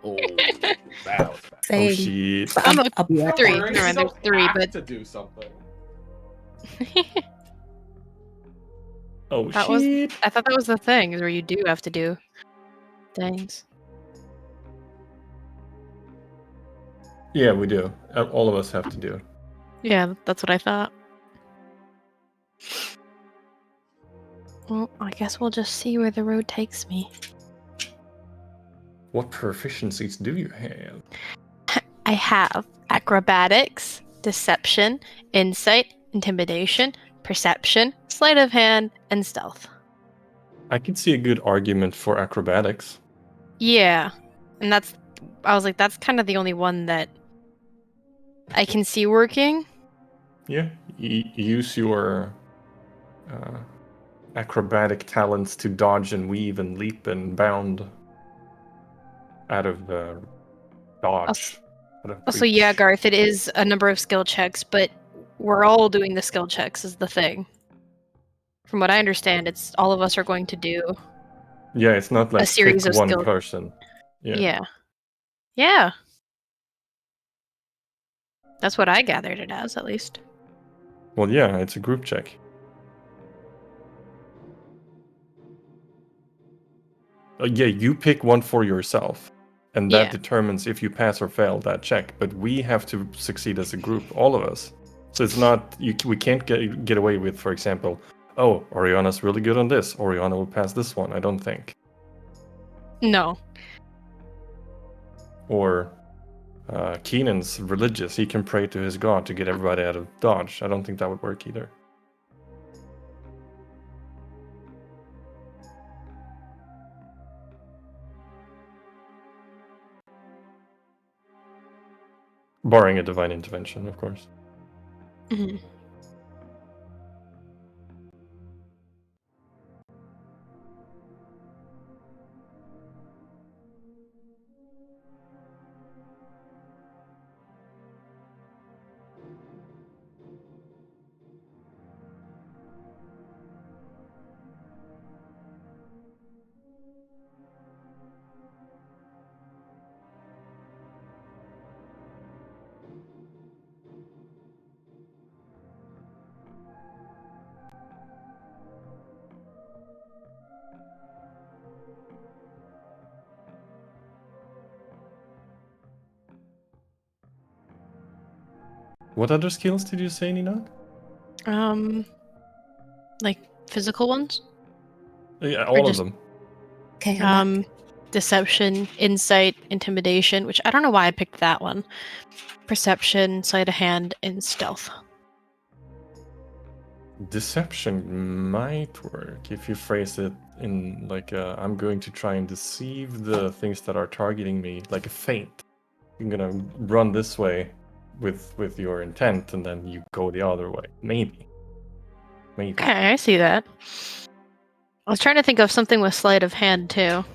Oh, that was bad. Saying, Oh shit. but Oh, no, I'll be right three. back. Never mind, there's three, but to do something. Oh that shit. I thought that was the thing, is where you do have to do things. Yeah, we do. All of us have to do. Yeah, that's what I thought. Well, I guess we'll just see where the road takes me. What proficiencies do you have? I have acrobatics, deception, insight, intimidation, perception, sleight of hand, and stealth. I could see a good argument for acrobatics. Yeah, and I was like, that's kind of the only one that I can see working. Yeah, use your acrobatic talents to dodge and weave and leap and bound out of dodge. Also, yeah, Garth, it is a number of skill checks, but we're all doing the skill checks is the thing. From what I understand, it's all of us are going to do. Yeah, it's not like a series pick of one skill- person. Yeah. Yeah. That's what I gathered it as, at least. Well, yeah, it's a group check. Yeah, you pick one for yourself, and that Yeah. determines if you pass or fail that check. But we have to succeed as a group, all of us. So it's not we can't get away with, for example, oh, Oriana's really good on this. Oriana will pass this one. I don't think. No. Or Keenan's religious. He can pray to his god to get everybody out of dodge. I don't think that would work either. Barring a divine intervention, of course. Mm-hmm. What other skills did you say, Nina? Like physical ones? Yeah, all of just- them. Okay, I'm back. Deception, insight, intimidation, which I don't know why I picked that one. Perception, sleight of hand, and stealth. Deception might work if you phrase it in like I'm going to try and deceive the things that are targeting me, like a feint. You're gonna run this way with your intent, and then you go the other way. Maybe. Okay, I see that. I was trying to think of something with sleight of hand too.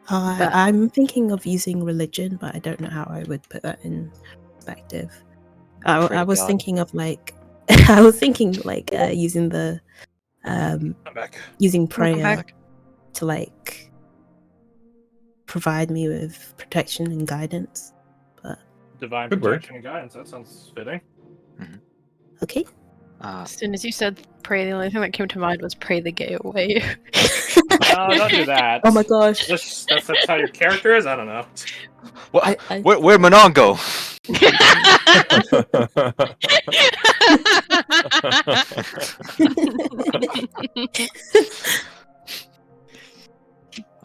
I'm thinking of using religion, but I don't know how I would put that in perspective. I was thinking of like, I was thinking like using the I'm back. using Welcome prayer back. to like provide me with protection and guidance. But Divine Good work. protection and guidance. That sounds fitting. okay. As soon as you said pray, the only thing that came to mind was pray the gay away. No, don't do that. Oh my gosh. That's how your character is? I don't know. What? I- Where'd Manon go?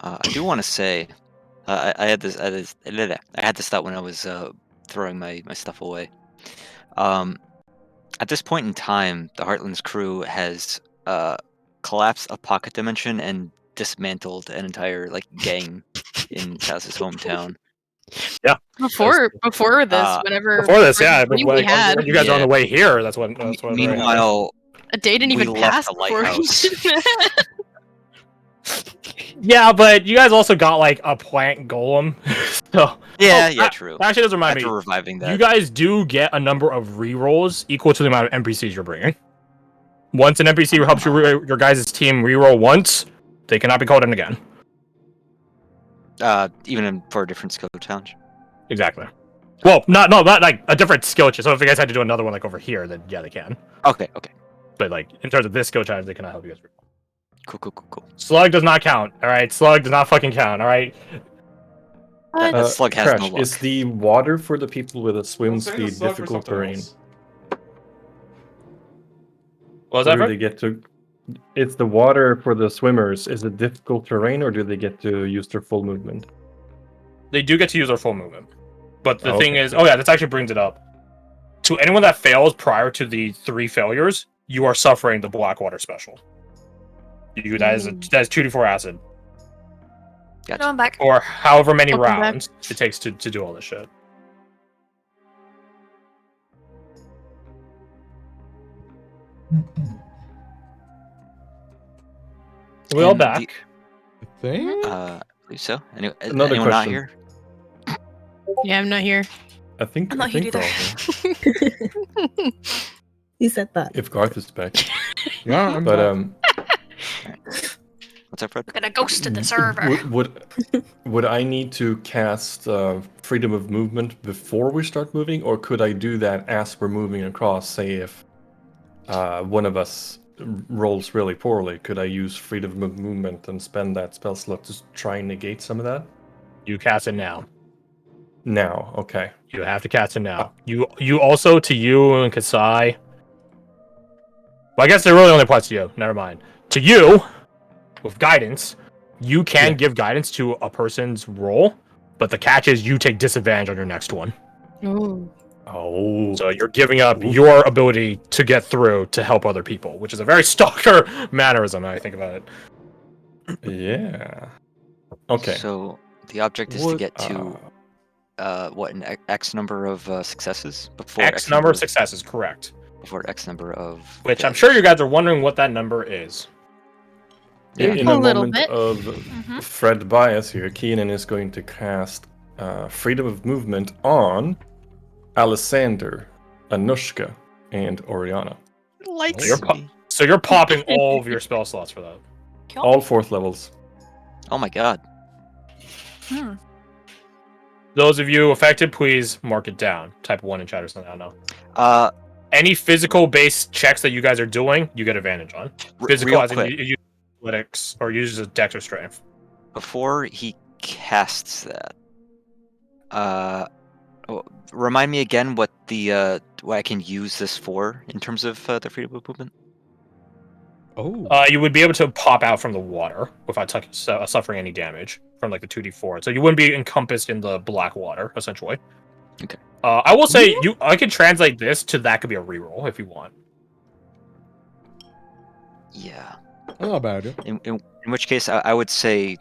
I do want to say, I had this thought when I was throwing my stuff away. At this point in time, the Heartlands crew has collapsed a pocket dimension and dismantled an entire gang in Taz's hometown. Before this, whenever Before this, yeah. we When had you guys are on the way here, that's what. Meanwhile, a day didn't we even left pass the before we lighthouse. did that. Yeah, but you guys also got like a plant golem. So true. Actually, does remind After me. reviving that, You guys do get a number of rerolls equal to the amount of NPCs you're bringing. Once an NPC helps your guys' team reroll once, they cannot be called in again. Even for a different skill challenge. Exactly. Well, not like a different skill challenge. So if you guys had to do another one like over here, then yeah, they can. Okay. But like in terms of this skill challenge, they cannot help you guys reroll. Cool. Slug does not count. All right, slug does not fucking count. All right. That slug has no Crash, luck. is the water for the people with a swim Don't say the speed slug for difficult something terrain? else. What was Or that do for? they get to? It's the water for the swimmers. Is it difficult terrain, or do they get to use their full movement? They do get to use their full movement. But the thing Okay, is, good. oh yeah, this actually brings it up. To anyone that fails prior to the 3 failures, you are suffering the Blackwater special. That is 2d4 acid. Gotcha. No, I'm back. Or however many Welcome back. rounds it takes to do all this shit. We all And back. I think. I believe so. Another Anyone not question. here? Yeah, I'm not here. I think. I'm I not here think we're either. all here. Who said that? If Garth is back, Yeah, I'm but What's up, Fred? We're gonna ghost to the server. would I need to cast freedom of movement before we start moving, or could I do that as we're moving across? Say if one of us rolls really poorly, could I use freedom of movement and spend that spell slot to try and negate some of that? You cast it now. Now, okay. You have to cast it now. You also, to you and Kasai. Well, I guess it really only applies to you. Never mind. To you, with guidance, you can give guidance to a person's roll, but the catch is you take disadvantage on your next one. Ooh. Oh, So you're giving up your ability to get through to help other people, which is a very stalker mannerism, I think about it. yeah. Okay. So the object is to get to an X number of successes before X number of successes, correct. before X number of Which I'm sure you guys are wondering what that number is. In A a little moment bit. of Fred bias here, Keenan is going to cast freedom of movement on Alessander, Anushka, and Oriana. likes You're me. So you're popping all of your spell slots for that. All 4th levels. Oh my god. Those of you affected, please mark it down. Type 1 in chat or something, I don't know. Uh, Any physical-based checks that you guys are doing, you get advantage on. Physical, real as in quick, you use athletics or uses dex or strength. before he casts that, remind me again what I can use this for in terms of the freedom of movement. Oh. You would be able to pop out from the water without suffering any damage from like the 2d4. So you wouldn't be encompassed in the black water, essentially. Okay. I will say I could translate this to that could be a reroll if you want. Yeah. Not a bad idea. In which case, I would say,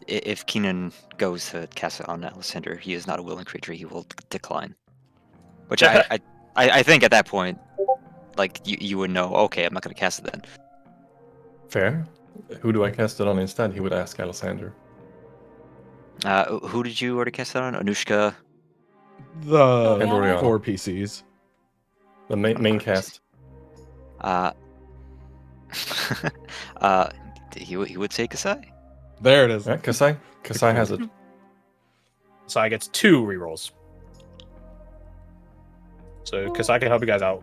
if Keenan goes to cast it on Alessander, he is not a willing creature. He will decline. Which I think at that point, like you would know. Okay, I'm not going to cast it then. Fair. Who do I cast it on instead? He would ask Alessander. Who did you already cast it on? Anushka. The And Oriana. 4 PCs. The main cast. He would say Kasai. There it is. Yeah, Kasai? Kasai has it. So I gets 2 rerolls. So Kasai can help you guys out.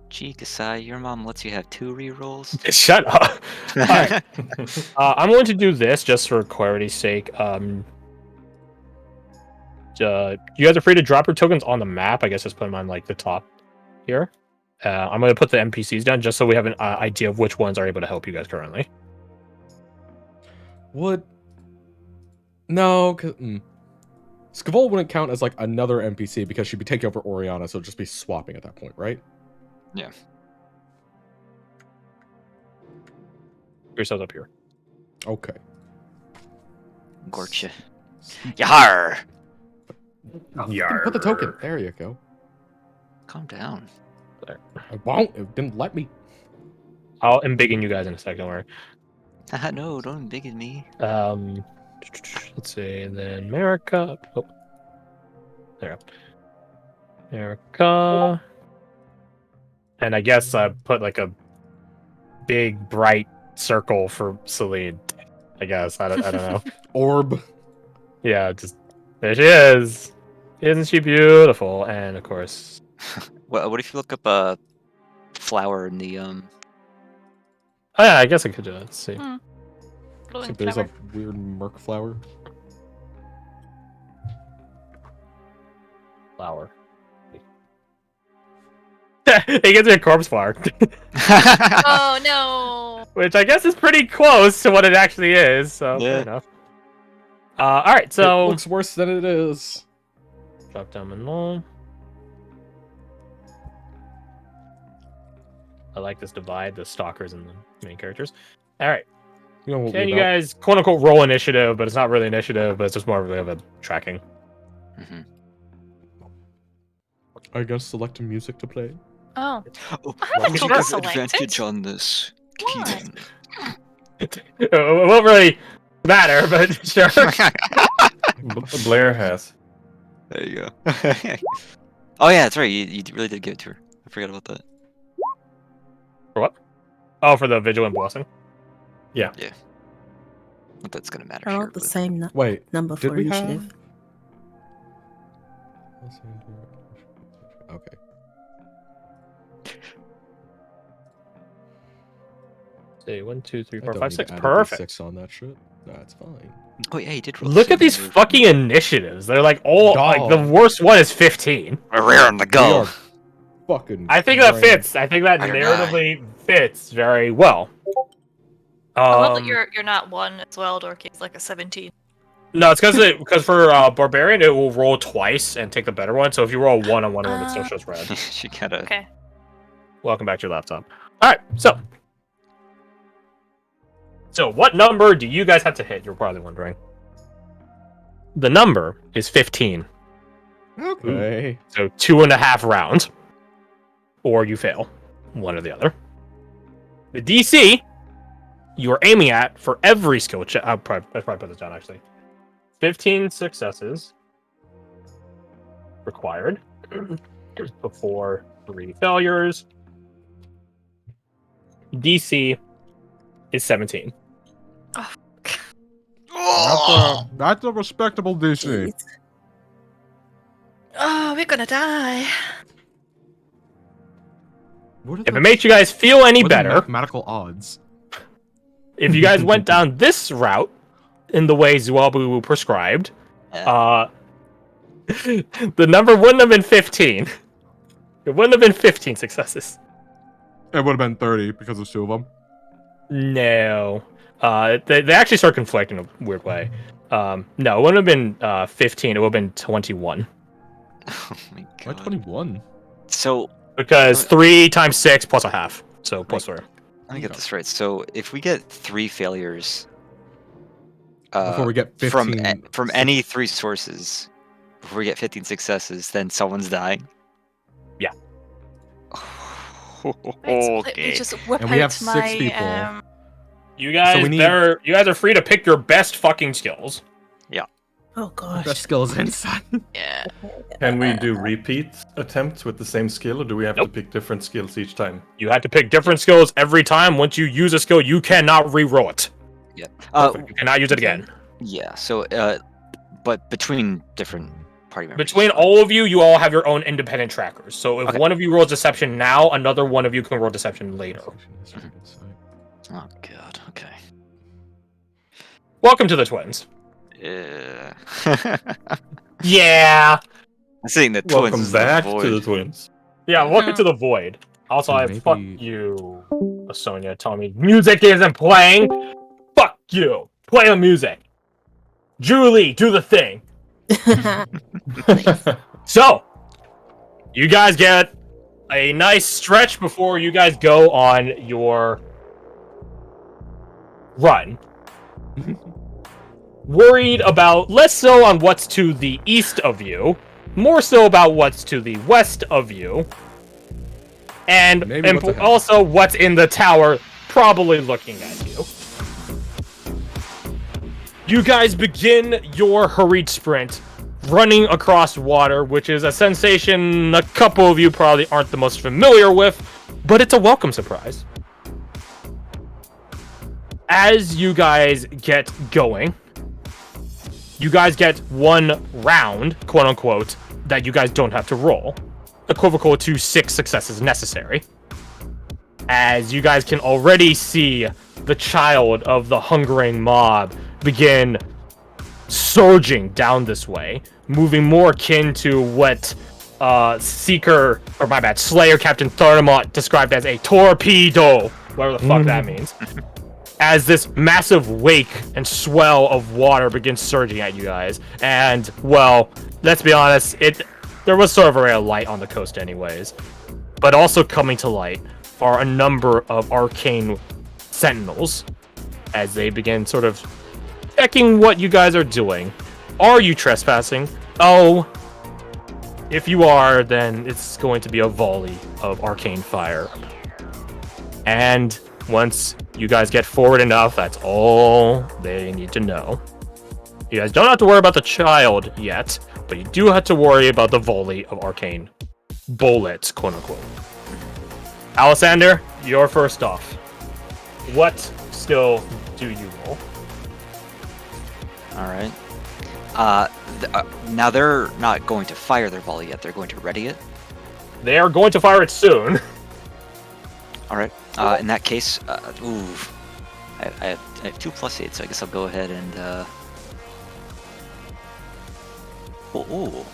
Gee, Kasai, your mom lets you have 2 rerolls. Shut up. Alright. I'm going to do this just for clarity's sake. You guys are free to drop your tokens on the map. I guess just put them on like the top here. I'm going to put the NPCs down just so we have an idea of which ones are able to help you guys currently. Would no, cause Skavol wouldn't count as like another NPC because she'd be taking over Oriana, so it'd just be swapping at that point, right? Yeah. Put yourselves up here. Okay. Gorcha. Yahar! Put the token. There you go. Calm down. I won't. It didn't let me. I'll embiggen you guys in a second. Don't worry. No, don't embiggen me. Let's see, and then America. Oh, there. America. And I guess I put like a big bright circle for Celine. I guess I don't know. Orb. Yeah, just there she is. Isn't she beautiful? And of course, What if you look up a flower in the oh yeah, I guess I could do it. Let's see. So there's a weird merc flower. Flower. He gives me a corpse flower, Oh no! which I guess is pretty close to what it actually is. So Yeah. fair enough. All right, so It looks worse than it is. drop down below. I like this divide, the stalkers and the main characters. All right, You know what can we you about? guys quote unquote roll initiative, but it's not really initiative, but it's just more of a tracking. Mhm. Are you gonna select a music to play? Oh, Oh, I haven't you told have us selected. advantage on this. Why? It won't really matter, but sure. Blair has. There you go. Oh yeah, that's right. You really did give it to her. I forgot about that. Oh, for the vigilant blessing. Not that's gonna matter. I Here, rolled the but- same Wait, number did for we initiative. have? Okay. See, 1, 2, 3, I 4, don't 5, need 6. to add a Perfect. D6 on that shit. That's fine. Oh yeah, he did. Roll Look the at these same move. fucking initiatives. They're like all like the Dog. worst one is 15. We're on the We go. are fucking. I think that brain- fits. I think that I don't narratively fits very well. I love that you're not 1 as well, Dorky. It's like a 17. No, it's because for barbarian it will roll twice and take the better one. So if you roll 1 on one of them, it still shows red. She gotta. Okay. Welcome back to your laptop. All right, so what number do you guys have to hit? You're probably wondering. The number is 15. Okay. So 2.5 rounds, or you fail, one or the other. The DC you are aiming at for every skill check. I'll probably put this down actually. 15 successes required before 3 failures. DC is 17. That's a respectable DC. Jeez. Oh, we're gonna die. What are If it makes you guys feel any what are the better, mathematical odds? if you guys went down this route in the way Zuabu prescribed, the number wouldn't have been 15. It wouldn't have been 15 successes. It would have been 30 because there's 2 of them. No. They actually start conflicting in a weird way. No, it wouldn't have been 15. It would have been 21. Oh my Why god. 21? So Because 3 times 6 plus a half. So plus 4. let me get this right. So if we get 3 failures, Before we get 15 from any 3 sources, before we get 15 successes, then someone's dying. Yeah. Let me just whip And we have out 6 my, people. You guys, we need- you guys are free to pick your best fucking skills. Oh gosh. Best skills inside. yeah. Can we do repeat attempts with the same skill, or do we have to pick different skills each time? You have to pick different skills every time. Once you use a skill, you cannot re-roll it. Yeah. You cannot use it again. Yeah. So, but between different party members. Between all of you, you all have your own independent trackers. So if Okay. one of you rolls deception now, another one of you can roll deception later. Oh god. Okay. Welcome to the twins. Yeah. Yeah. I'm saying the twins. Welcome is the back to void. the twins. Yeah, welcome to the void. Also, Maybe- fuck you, Sonia, telling me music isn't playing. Fuck you. Play the music. Julie, do the thing. So, you guys get a nice stretch before you guys go on your run. Worried about less so on what's to the east of you, more so about what's to the west of you, and Maybe what's ahead. also what's in the tower probably looking at you. You guys begin your hurried sprint, running across water, which is a sensation a couple of you probably aren't the most familiar with, but it's a welcome surprise. As you guys get going, you guys get one round, quote unquote, that you guys don't have to roll, equivocal to 6 successes necessary. As you guys can already see the child of the hungering mob begin surging down this way, moving more akin to what Slayer Captain Tharmot described as a torpedo, whatever the fuck that means. As this massive wake and swell of water begins surging at you guys. And, well, let's be honest, there was sort of a ray of light on the coast anyways. But also coming to light are a number of arcane sentinels as they begin sort of checking what you guys are doing. Are you trespassing? Oh, if you are, then it's going to be a volley of arcane fire. And once you guys get forward enough, that's all they need to know. You guys don't have to worry about the child yet, but you do have to worry about the volley of arcane bullets, quote unquote. Alessander, you're first off. What skill do you roll? All right. Now they're not going to fire their volley yet. They're going to ready it. They are going to fire it soon. All right. In that case, I have 2 + 8, so I guess I'll go ahead and. Oh,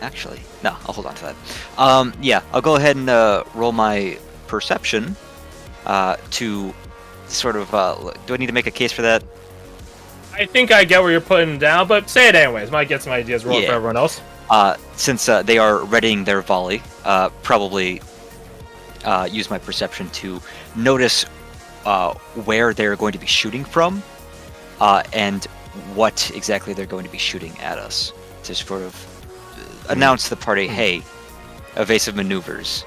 actually, no, I'll hold on to that. Yeah, I'll go ahead and roll my perception to sort of. Do I need to make a case for that? I think I get what you're putting down, but say it anyways. Might get some ideas rolled for everyone else. Since they are readying their volley, probably use my perception to notice where they're going to be shooting from, and what exactly they're going to be shooting at us. To sort of announce to the party, hey, evasive maneuvers.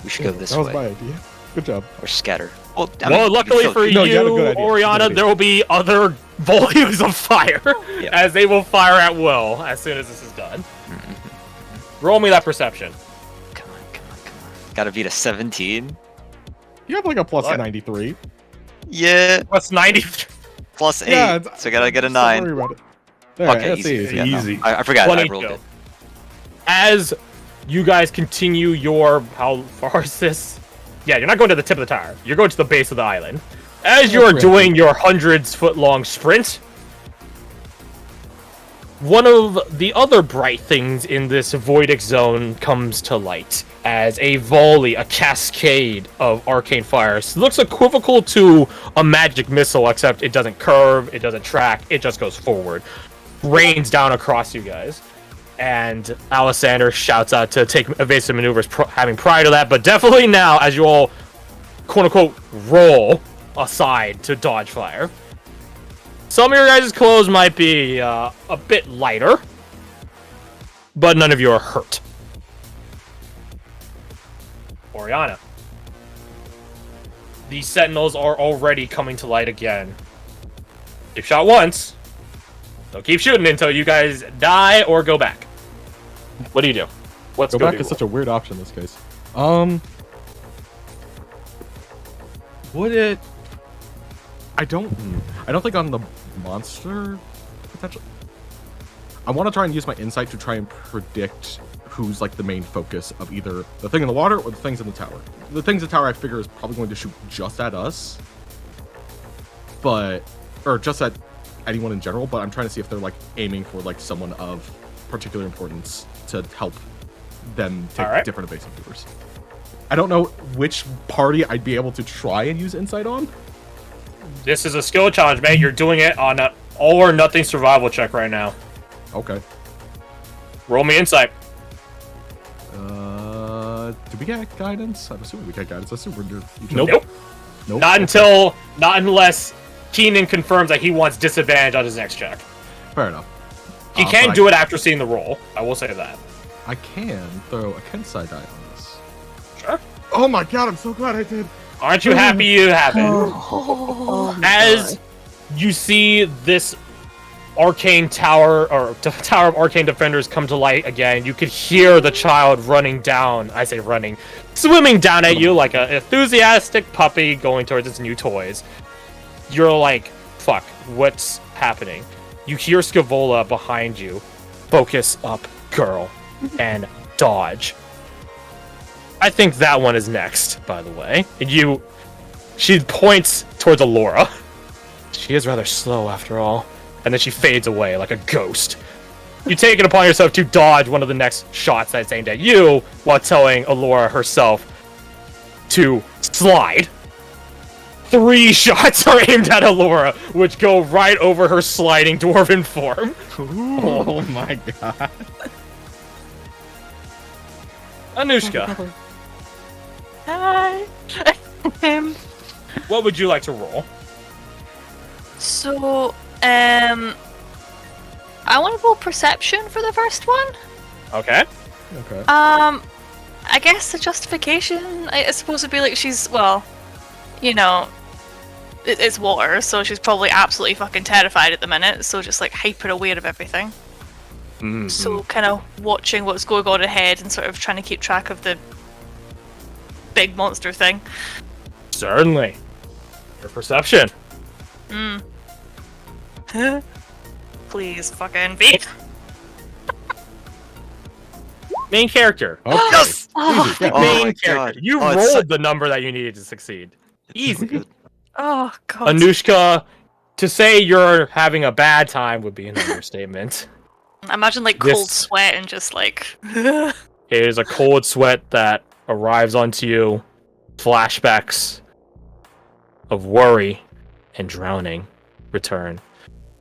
We should go this way. That was my idea. Good job. Or scatter. Well, luckily for you, had a good idea. Oriana, there will be other volumes of fire, as they will fire at will as soon as this is done. Roll me that perception. Come on. Gotta beat a 17. You have like a plus 93. Yeah. Plus 90. Plus 8. Yeah, so I gotta get a 9. Don't worry about it. There, Okay, that's easy. Easy. No, I forgot. I rolled it. As you guys continue your... How far is this? Yeah, you're not going to the tip of the tower. You're going to the base of the island. As you are doing your hundreds-foot-long sprint, one of the other bright things in this voidic zone comes to light as a volley, a cascade of arcane fire. It looks equivocal to a magic missile, except it doesn't curve, it doesn't track, it just goes forward. Rains down across you guys. And Alessander shouts out to take evasive maneuvers having prior to that, but definitely now as you all, quote-unquote, roll aside to dodge fire. Some of your guys' clothes might be a bit lighter, but none of you are hurt. Oriana. These sentinels are already coming to light again. You've shot once. So keep shooting until you guys die or go back. What do you do? What's go back is such a weird option in this case. Would it? I don't think on the monster potential. I want to try and use my insight to try and predict who's like the main focus of either the thing in the water or the things in the tower. The things in the tower I figure is probably going to shoot just at us, or just at anyone in general. But I'm trying to see if they're like aiming for like someone of particular importance to help them take different evasive maneuvers. I don't know which party I'd be able to try and use insight on. This is a skill challenge, mate. You're doing it on an all or nothing survival check right now. Okay. Roll me insight. Do we get guidance? I'm assuming we get guidance. I assume we're Nope. Not unless Keenan confirms that he wants disadvantage on his next check. Fair enough. He can do it after seeing the roll. I will say that. I can throw a Kensai die on this. Sure. Oh my god, I'm so glad I did. Aren't you happy you have it? As you see this arcane tower, or tower of arcane defenders come to light again, you could hear the child running down. I say running, swimming down at you like an enthusiastic puppy going towards its new toys. You're like, fuck, what's happening? You hear Scavola behind you. Focus up, girl, and dodge. I think that one is next, by the way. She points towards Alora. She is rather slow after all. And then she fades away like a ghost. You take it upon yourself to dodge one of the next shots that's aimed at you, while telling Alora herself to slide. 3 shots are aimed at Alora, which go right over her sliding dwarven form. Oh my god. Anushka, Hi. what would you like to roll? So, I want to roll perception for the first one. Okay. Okay. I guess the justification, I suppose, would be like she's, well, you know, it's water, so she's probably absolutely fucking terrified at the minute, so just like hyper aware of everything. Mm-hmm. So kind of watching what's going on ahead and sort of trying to keep track of the big monster thing. Certainly. Your perception. Please fucking be. Main character. Okay. Yes! Oh, Yeah. Oh Main my character. God. You Oh, it's rolled so- the number that you needed to succeed. Easy. oh god. Anushka, to say you're having a bad time would be an understatement. I imagine like cold This- sweat and just like. It is a cold sweat that arrives onto you. Flashbacks of worry and drowning return.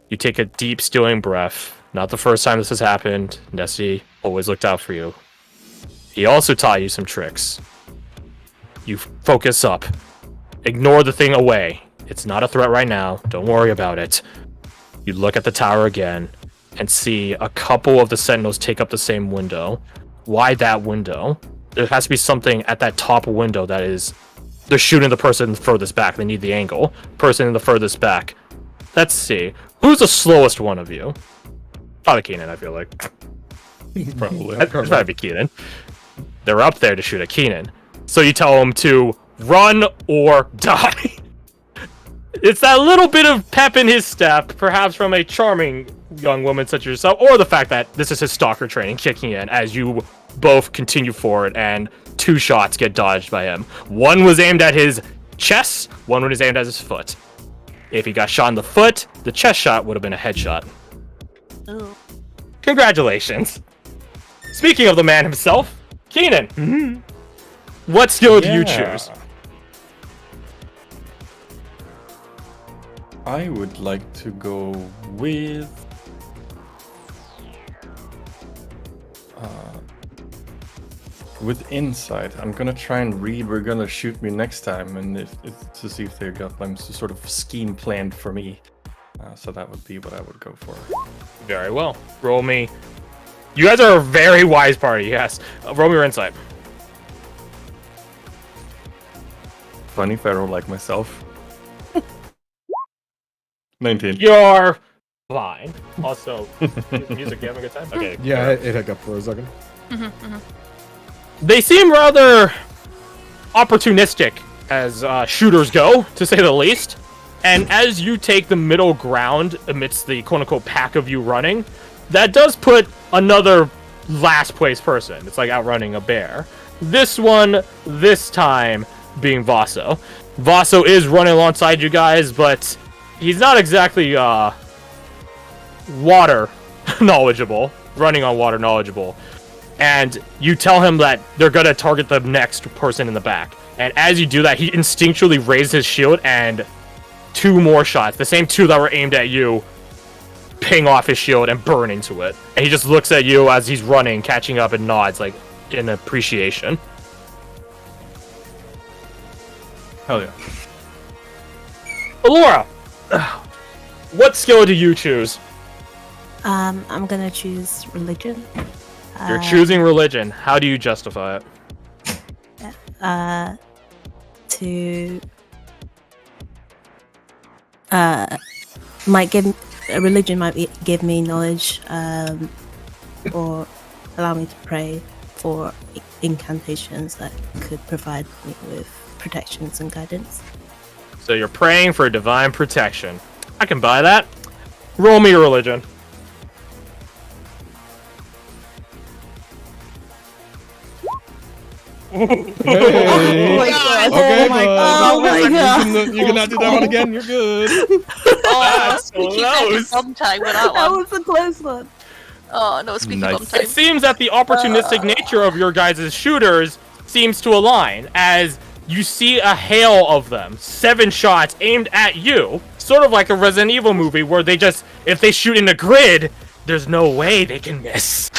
You take a deep, stealing breath. Not the first time this has happened. Nessie always looked out for you. He also taught you some tricks. You focus up. Ignore the thing away. It's not a threat right now. Don't worry about it. You look at the tower again and see a couple of the sentinels take up the same window. Why that window? There has to be something at that top window that is... They're shooting the person furthest back. They need the angle. Person in the furthest back. Let's see. Who's the slowest one of you? Probably Keenan, I feel like. Probably. It's probably be Keenan. They're up there to shoot at Keenan. So you tell him to run or die. It's that little bit of pep in his step, perhaps from a charming young woman such as yourself, or the fact that this is his stalker training kicking in as you both continue forward and 2 shots get dodged by him. One was aimed at his chest, one was aimed at his foot. If he got shot in the foot, the chest shot would have been a headshot. Ooh. Congratulations. Speaking of the man himself, Keenan. What skill do you choose? I would like to go with insight. I'm gonna try and read. We're gonna shoot me next time, and if to see if they got some sort of scheme planned for me. So that would be what I would go for. Very well. Roll me. You guys are a very wise party, yes. Roll me your insight. Funny if I roll like myself. 19. You're fine. Also, music, you having a good time? Okay. Yeah, it hiccup for a second. They seem rather opportunistic as shooters go, to say the least. And as you take the middle ground amidst the quote-unquote pack of you running, that does put another last place person. It's like outrunning a bear. This one, this time, being Vaso. Vaso is running alongside you guys, but he's not exactly water knowledgeable, running on water knowledgeable. And you tell him that they're gonna target the next person in the back. And as you do that, he instinctually raises his shield and 2 more shots, the same 2 that were aimed at you, ping off his shield and burn into it. And he just looks at you as he's running, catching up, and nods like in appreciation. Hell yeah. Alora, what skill do you choose? I'm gonna choose religion. You're choosing religion. How do you justify it? To might give religion might give me knowledge, or allow me to pray for incantations that could provide me with protections and guidance. So you're praying for divine protection. I can buy that. Roll me your religion. Hey. my god! Okay, Oh my bud. god! You cannot do that one again. You're good. That's Squeaky bum close. time with that That one. was a close one. Oh, no squeaky Nice. bum time. It seems that the opportunistic nature of your guys' shooters seems to align, as you see a hail of them. 7 shots aimed at you. Sort of like a Resident Evil movie where they just, if they shoot in a grid, there's no way they can miss.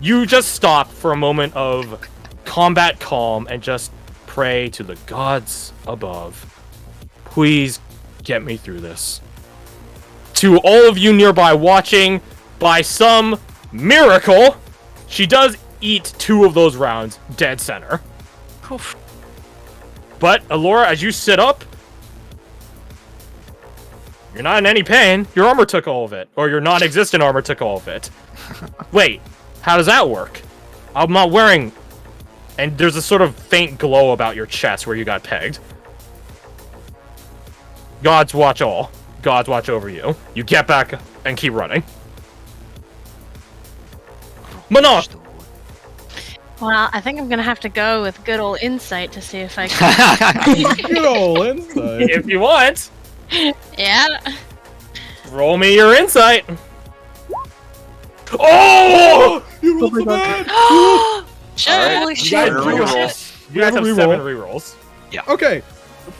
You just stop for a moment of combat calm and just pray to the gods above. Please get me through this. To all of you nearby watching, by some miracle, she does eat 2 of those rounds dead center. Oof. But, Alora, as you sit up, you're not in any pain. Your armor took all of it. Or your non-existent armor took all of it. Wait, how does that work? I'm not wearing... And there's a sort of faint glow about your chest where you got pegged. Gods watch all. Gods watch over you. You get back and keep running. Manon! Well, I think I'm gonna have to go with good old insight to see if I can. Good old insight. If you want, Yeah. roll me your insight. Oh! You rolled Oh so my bad. Shit. Alright, Holy You shit. guys, Reroll. you guys have Reroll. 7 rerolls. Okay.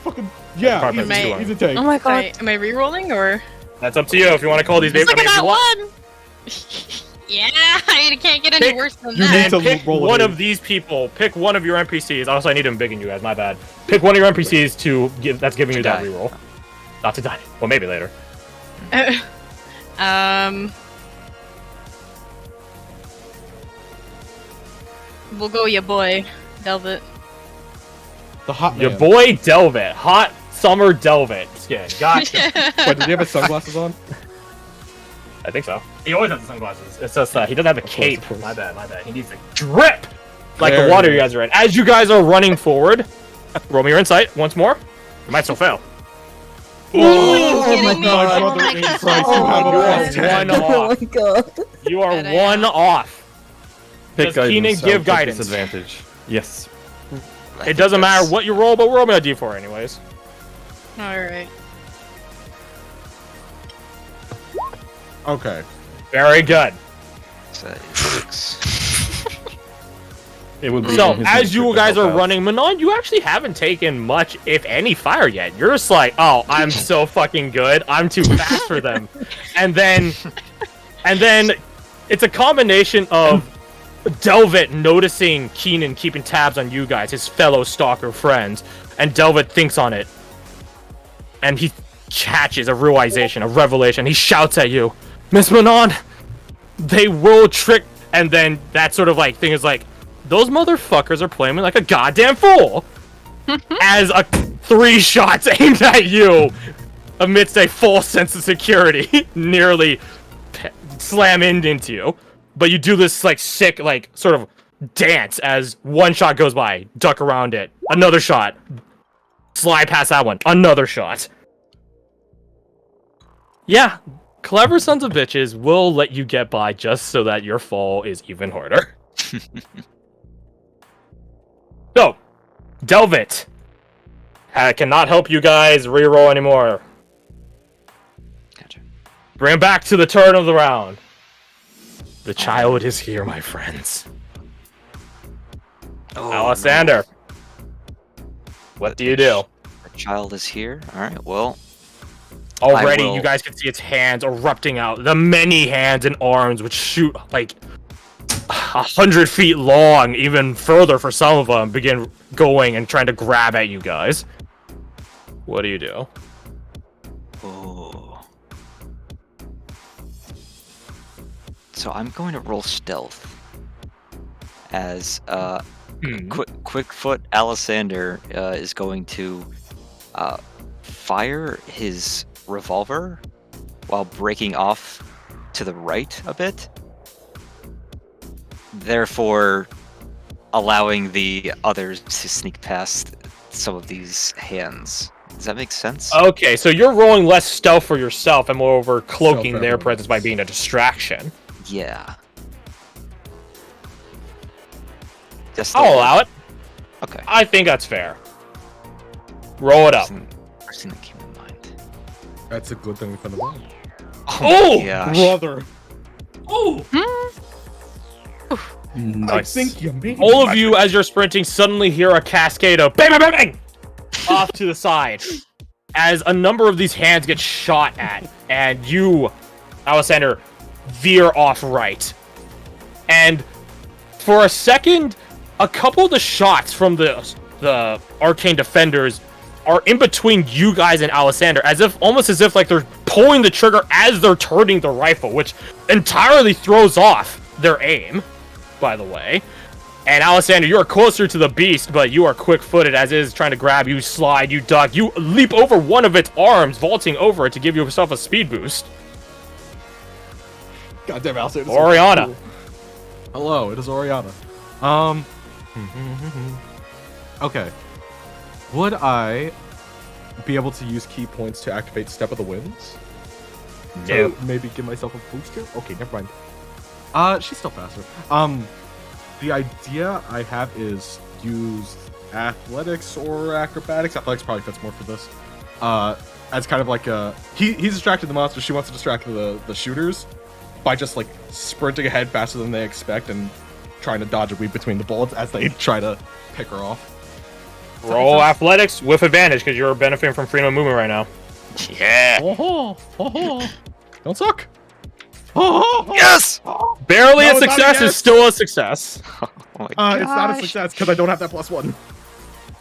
Fucking yeah. Carpet, Easy, may- easy take. Oh my Sorry, god. am I re-rolling or? That's up to you if you want to call these babies. Look at if you that want- one. Yeah, I can't get any Pick- worse than you that. need And to pick roll one it of in. these people. Pick one of your NPCs. Also, I need them big in you guys. My bad. Pick one of your NPCs to give. That's giving you that die. reroll. Not to die. Well, maybe later. We'll go your boy, Delvet. The hot man. Your boy Delvet, hot summer Delvet skin. Gotcha. Wait, does he have his sunglasses on? I think so. He always has the sunglasses. It's just that he doesn't have a course, cape. of course. My bad. My bad. He needs to drip like There the water it you is. guys are in. As you guys are running forward, roll me your insight once more. You might still fail. Oh, kidding my me? God, Oh brother my in God. Christ, you have a You are plus 10. one Oh off. my god! You are Good, I one am. off. Pick Does Keenan guidance, give I'll take guidance? Disadvantage. Yes. It doesn't matter what you roll, but roll me a d4 anyways. Alright. Okay. Very good. So that is 6. It would be So, his as nature you to guys help are out. running, Manon, you actually haven't taken much, if any, fire yet. You're just like, oh, I'm so fucking good. I'm too fast for them. And then it's a combination of Delvet noticing Keenan keeping tabs on you guys, his fellow stalker friends, and Delvet thinks on it. And he catches a realization, a revelation. He shouts at you, Miss Manon, they will trick. And then that sort of like thing is like, those motherfuckers are playing me like a goddamn fool. As 3 shots aimed at you amidst a false sense of security nearly slam into you. But you do this like sick, like sort of dance as one shot goes by, duck around it, another shot, slide past that one, another shot. Yeah, clever sons of bitches will let you get by just so that your fall is even harder. So, Delvet cannot help you guys reroll anymore. Gotcha. Bring him back to the turn of the round. The child is here, my friends. Oh, Alessander, what do you do? no. The child is here. Alright, well. Already, will- you guys can see its hands erupting out. The many hands and arms which shoot like 100 feet long, even further for some of them, begin going and trying to grab at you guys. What do you do? Oh. So I'm going to roll stealth. As Quickfoot Alessander is going to fire his revolver while breaking off to the right a bit. therefore allowing the others to sneak past some of these hands. Does that make sense? Okay, so you're rolling less stealth for yourself and moreover cloaking Stealth their everyone presence by else. being a distraction. Yeah. Just I'll allow it. Okay. I think that's fair. Roll it up. First thing that came to mind. That's a good thing for the moment. Oh, Gosh. Brother. Oh! I Nice. think you made All of you, as you're sprinting, suddenly hear a cascade of bang, bang, bang, bang off to the side as a number of these hands get shot at, and you, Alexander, veer off right. And for a second, a couple of the shots from the arcane defenders are in between you guys and Alexander, almost as if like they're pulling the trigger as they're turning the rifle, which entirely throws off their aim, by the way. And Alexander, you are closer to the beast, but you are quick-footed as it is trying to grab you, slide, you duck, you leap over one of its arms, vaulting over it to give yourself a speed boost. Goddamn, Alexander. Oriana. Hello, it is Oriana. Okay. Would I be able to use key points to activate Step of the Winds? No. To maybe give myself a boost here? Okay, never mind. She's still faster. The idea I have is use athletics or acrobatics. Athletics probably fits more for this. As kind of like a... He's distracted the monster, she wants to distract the shooters by just like sprinting ahead faster than they expect and trying to dodge a weave between the bullets as they try to pick her off. Roll athletics with advantage because you're benefiting from freedom of movement right now. Yeah. Don't suck. Oh, Yes. Barely No, a not success again. is still a success. Oh my It's not a Gosh. success because I don't have that +1.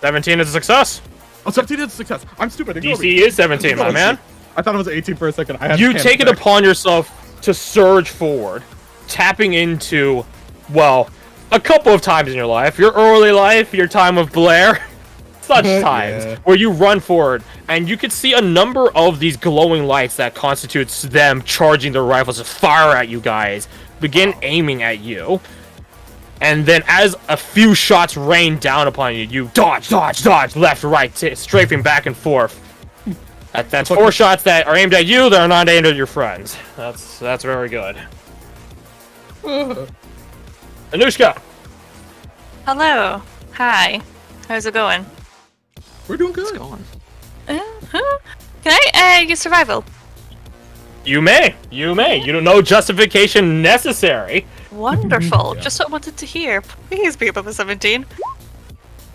17 is a success. Oh, 17 is a success. I'm stupid. Ignore me. DC is 17, my man. I thought it was 18 for a second. I had You to take it panic. upon yourself to surge forward, tapping into, well, a couple of times in your life. Your early life, your time of Blair. Such times Yeah. where you run forward and you can see a number of these glowing lights that constitutes them charging their rifles to fire at you guys, begin aiming at you. And then as a few shots rain down upon you, you dodge, dodge, dodge, left, right, strafing back and forth. That's 4 shots that are aimed at you that are not aimed at your friends. That's very good. Anushka! Hello. Hi. How's it going? We're doing It's good. going. Huh? Can I use survival? You may. You don't know justification necessary. Wonderful. Just what I wanted to hear. Please be above a 17.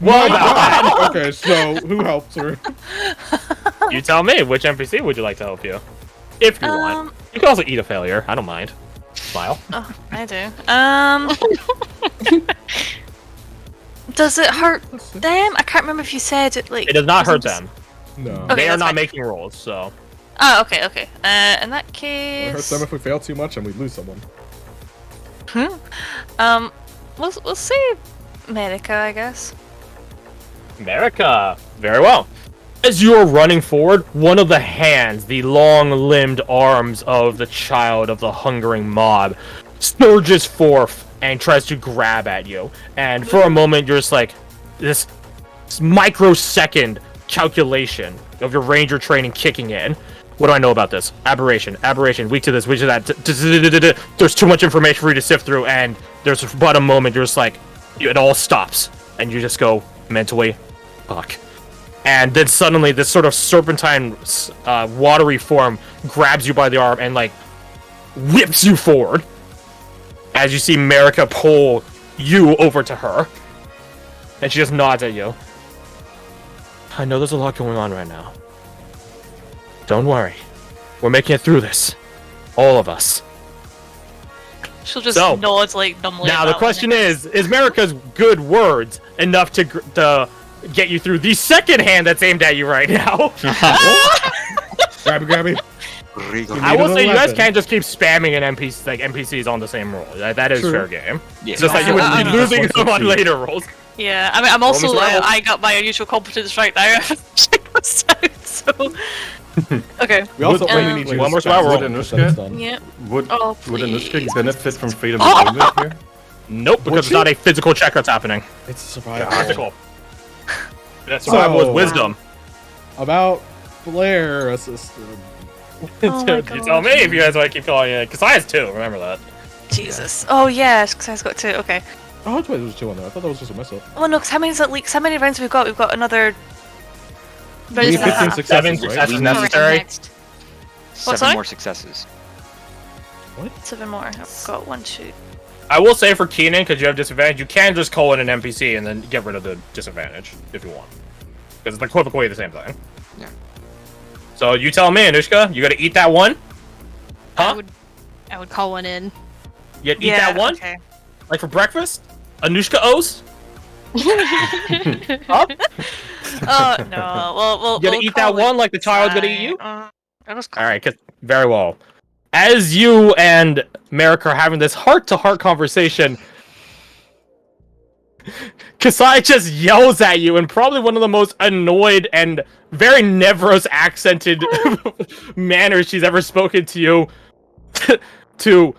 Well, Okay, so who helps her? you tell me, which NPC would you like to help you? If you want. You can also eat a failure. I don't mind. Smile. Oh, I do. Does it hurt them? I can't remember if you said it like. It does not hurt was it them. No. Okay, They are that's not fine. making rolls, so. Oh, okay, okay. In that It case. hurts them if we fail too much and we lose someone. We'll see America, I guess. America. Very well. As you are running forward, one of the hands, the long-limbed arms of the child of the hungering mob, surges forth and tries to grab at you. And for a moment, you're just like, this microsecond calculation of your ranger training kicking in. What do I know about this? Aberration, weak to this, weak to that. There's too much information for you to sift through, and there's but a moment you're just like, it all stops, and you just go mentally, fuck. And then suddenly this sort of serpentine, watery form grabs you by the arm and like whips you forward. As you see Marika pull you over to her, and she just nods at you. I know there's a lot going on right now. Don't worry. We're making it through this. All of us. She'll just So, nod like dumbly. Now the about question it. is Marika's good words enough to get you through the second hand that's aimed at you right now? Grab me. I will Needed a say you guys weapon. can't just keep spamming an NPCs on the same roll. That is True. fair game. Yeah. It's just that you would be Yeah. losing That's them on 160. later rolls. Yeah, I mean, I'm also Roll me survival. I got my unusual competence right now. Check this out. So, okay. We also Would- only need you one to more scrap survival roll. it, then it's done. Yeah. Would Oh, Anushka please. benefit from freedom of movement here? Nope, because it's not a physical check that's happening. It's survival. Physical. That's survival with wisdom. About Blair assisted. Oh my You tell me if you guys want to keep calling it. Because I has 2, remember that. Jesus. Oh yeah, because I've got 2. Okay. Oh, that's why there was 2 on there. I thought that was just a mess up. Oh no, because how many leaks? How many rounds have we got? We've got another. We need 15 7 successes, right? successes necessary. Next. 7 sorry? more successes. 7 more. I've got 1, 2. I will say for Keenan, because you have disadvantage, you can just call in an NPC and then get rid of the disadvantage if you want. Because it's equivocally the same thing. Yeah. So you tell me, Anushka, you gotta eat that one? Huh? I would call one in. You eat that one? Okay. Like for breakfast? Anushka O's? Huh? Oh no. Well, You gotta eat that one like the child's gonna eat you? Alright, very well. As you and Merrick are having this heart-to-heart conversation, Kasai just yells at you in probably one of the most annoyed and very Nevros accented manners she's ever spoken to you to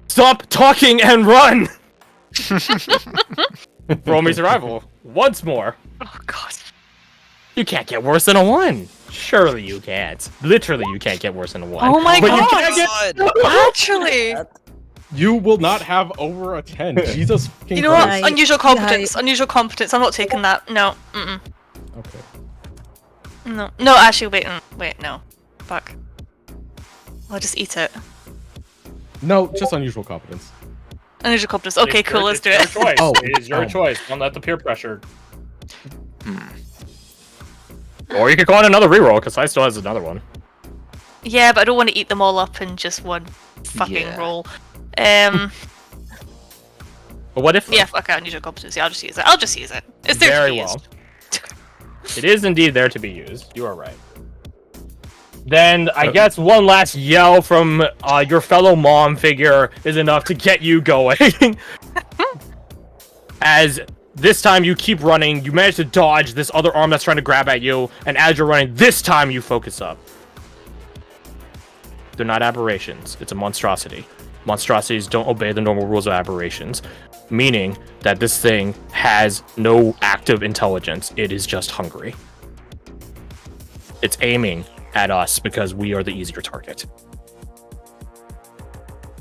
stop talking and run! Roll me survival. Once more. Oh god. You can't get worse than a 1. Surely you can't. Literally, you can't get worse than a 1. Oh my But you god. can't get... Actually. You will not have over a 10. Jesus fucking You know what? Christ. Unusual competence. Unusual competence. I'm not taking that. No. Mm-mm. Okay. No. No, actually, wait, no. Fuck. I'll just eat it. No, just unusual competence. Unusual competence. Okay, It's cool, your- let's do it's it. your choice. Oh, It is your oh. choice. Don't let the peer pressure. Or you could go on another reroll, because I still has another one. Yeah, but I don't want to eat them all up in just one fucking Yeah. roll. But what if... Yeah, fuck out unusual competence. Yeah, I'll just use it. I'll just use it. It's there Very to be well. used. It is indeed there to be used. You are right. Then I guess one last yell from your fellow mom figure is enough to get you going. As this time you keep running, you manage to dodge this other arm that's trying to grab at you, and as you're running, this time you focus up. They're not aberrations. It's a monstrosity. Monstrosities don't obey the normal rules of aberrations, meaning that this thing has no active intelligence. It is just hungry. It's aiming at us because we are the easier target.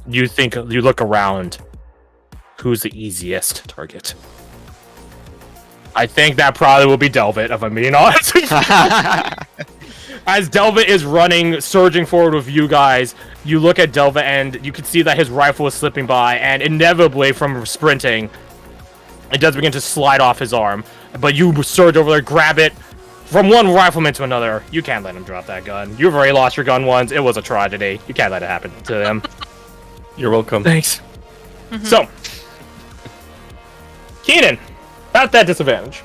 You look around, who's the easiest target? I think that probably will be Delvit, if I'm being honest. As Delvit is running, surging forward with you guys, you look at Delvit and you can see that his rifle is slipping by, and inevitably from sprinting, it does begin to slide off his arm. But you surge over there, grab it, from one rifleman to another. You can't let him drop that gun. You've already lost your gun once. It was a tragedy. You can't let it happen to them. You're welcome. Thanks. So, Keenan, at that disadvantage.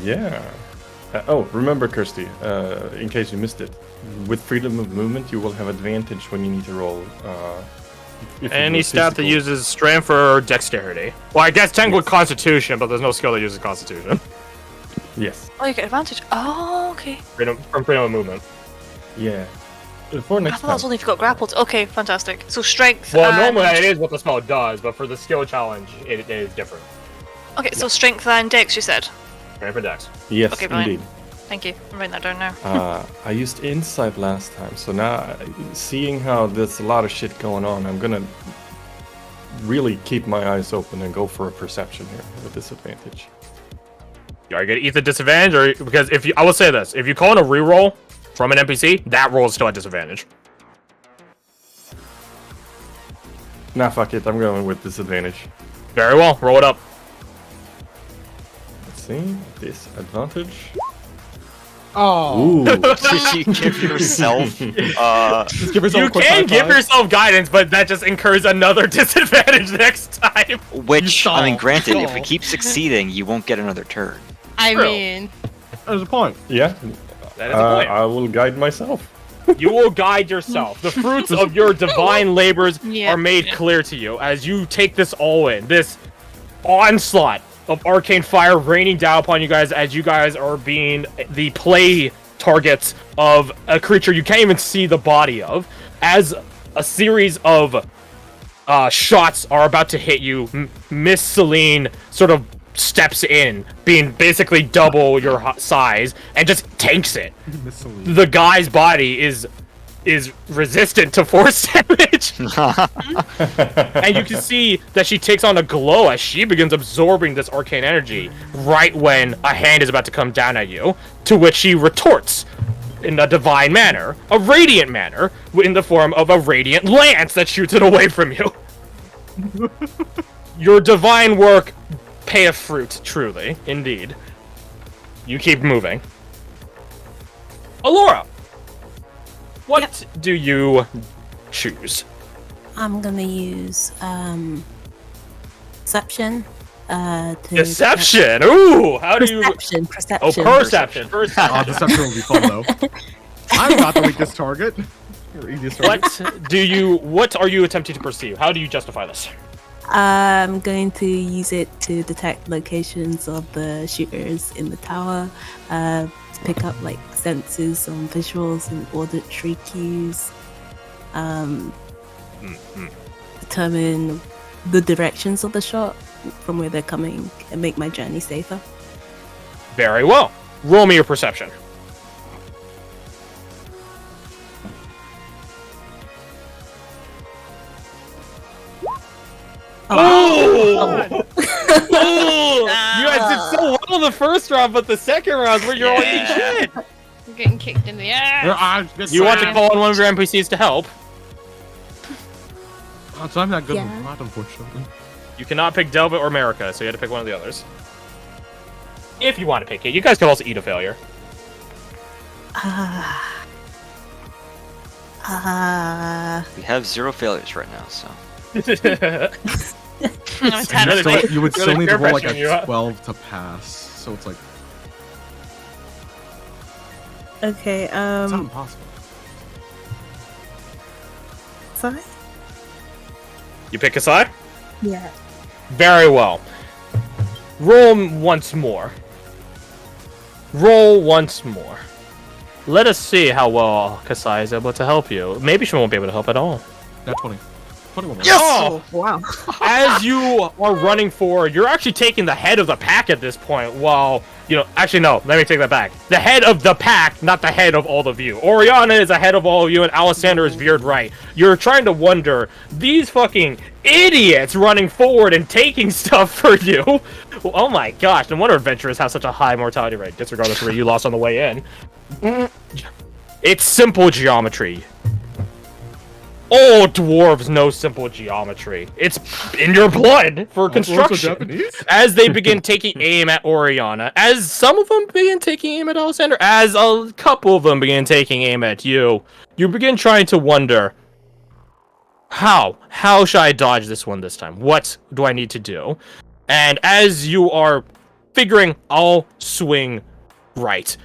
Yeah. Oh, remember, Kirsty, in case you missed it, with freedom of movement, you will have advantage when you need to roll. If you Any do stat that physical. uses strength or dexterity. Well, I guess technically Constitution, but there's no skill that uses Constitution. Yes. Oh, you get advantage. Oh, okay. From freedom of movement. Yeah. For I next thought that was time. only if you got grappled. Okay, fantastic. So strength. Well, and... normally it is what the spell does, but for the skill challenge, it is different. Okay, so strength and dex, you said. Strength for dex. Yes, Okay, brilliant. indeed. Thank you. I'm writing that down now. I used insight last time, so now seeing how there's a lot of shit going on, I'm gonna really keep my eyes open and go for a perception here with disadvantage. Are you gonna eat the disadvantage, or because if you, I will say this: if you call in a reroll from an NPC, that roll is still at disadvantage. Nah, fuck it, I'm going with disadvantage. Very well, roll it up. Let's see, disadvantage. Oh. Ooh. Did you give yourself? Just give yourself You a quick can high give five. yourself guidance, but that just incurs another disadvantage next time. Which, I mean, stall. granted, if we Stall. keep succeeding, you won't get another turn. I True. mean, There's a point. Yeah, That is a point. I will guide myself. You will guide yourself. The fruits of your divine labors Yeah. are made clear to you as you take this all in. This onslaught of arcane fire raining down upon you guys as you guys are being the play targets of a creature you can't even see the body of, as a series of shots are about to hit you, Miss Celine sort of steps in, being basically double your size, and just tanks it. The guy's body is resistant to force damage. And you can see that she takes on a glow as she begins absorbing this arcane energy right when a hand is about to come down at you, to which she retorts in a divine manner, a radiant manner, in the form of a radiant lance that shoots it away from you. Your divine work payeth fruit, truly, indeed. You keep moving. Alora, what do you choose? I'm gonna use Deception. Deception. Ooh, how do you? Perception. Oh, perception. Perception. Deception will be fun though. I'm not the weakest target. Or easiest target. What are you attempting to perceive? How do you justify this? I'm going to use it to detect locations of the shooters in the tower, to pick up like senses on visuals and auditory cues, determine the directions of the shot from where they're coming, and make my journey safer. Very well. Roll me your perception. Oh! You guys did so well the first round, but the second round where you're all eating shit. I'm getting kicked in the ass. You want to call on one of your NPCs to help? So I'm not good Yeah. with that, unfortunately. You cannot pick Delva or America, so you had to pick one of the others. If you want to pick it, you guys could also eat a failure. We have 0 failures right now, so. I'm terrified. You would still Really need to roll like peer-pressuring you, huh? a 12 to pass. So it's like Okay, it's not impossible. sorry? You pick a side? Yeah. Very well. Roll once more. Roll once more. Let us see how well Kasai is able to help you. Maybe she won't be able to help at all. That's 20. 21. Yes! Oh! Wow. As you are running forward, you're actually taking the head of the pack at this point, while, actually no, let me take that back. The head of the pack, not the head of all of you. Oriana is ahead of all of you, and Alessander is veered right. You're trying to wonder, these fucking idiots running forward and taking stuff for you. Oh my gosh, no wonder adventurers have such a high mortality rate, disregardless of where you lost on the way in. It's simple geometry. All dwarves know simple geometry. It's in your blood for construction. As they begin taking aim at Oriana, as some of them begin taking aim at Alessander, as a couple of them begin taking aim at you, you begin trying to wonder, how should I dodge this one this time? What do I need to do? And as you are figuring, I'll swing right,